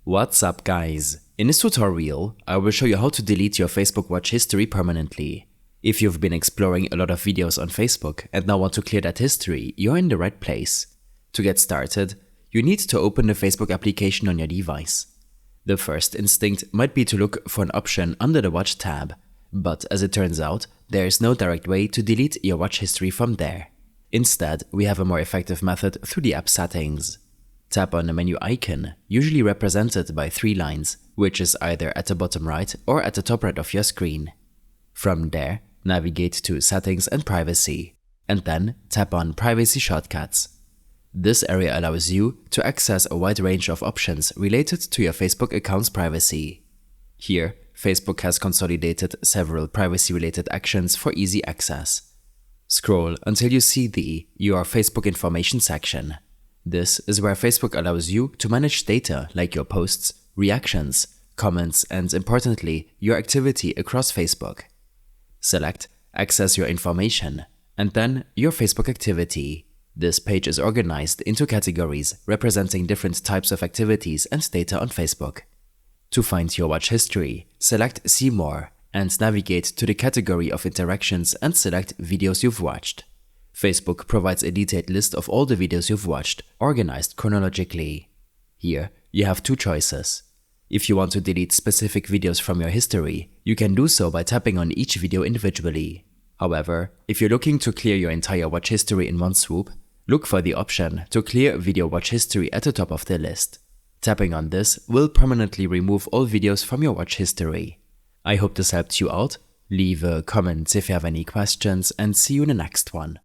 What's up guys? In this tutorial, I will show you how to delete your Facebook watch history permanently. If you've been exploring a lot of videos on Facebook and now want to clear that history, you're in the right place. To get started, you need to open the Facebook application on your device. The first instinct might be to look for an option under the Watch tab, but as it turns out, there is no direct way to delete your watch history from there. Instead, we have a more effective method through the app settings. Tap on the menu icon, usually represented by 3 lines, which is either at the bottom right or at the top right of your screen. From there, navigate to Settings and Privacy, and then tap on Privacy Shortcuts. This area allows you to access a wide range of options related to your Facebook account's privacy. Here, Facebook has consolidated several privacy-related actions for easy access. Scroll until you see the Your Facebook Information section. This is where Facebook allows you to manage data like your posts, reactions, comments, and importantly, your activity across Facebook. Select Access Your Information and then Your Facebook Activity. This page is organized into categories representing different types of activities and data on Facebook. To find your watch history, select See More and navigate to the category of interactions and select Videos you've watched. Facebook provides a detailed list of all the videos you've watched, organized chronologically. Here, you have 2 choices. If you want to delete specific videos from your history, you can do so by tapping on each video individually. However, if you're looking to clear your entire watch history in one swoop, look for the option to clear video watch history at the top of the list. Tapping on this will permanently remove all videos from your watch history. I hope this helped you out. Leave a comment if you have any questions and see you in the next one.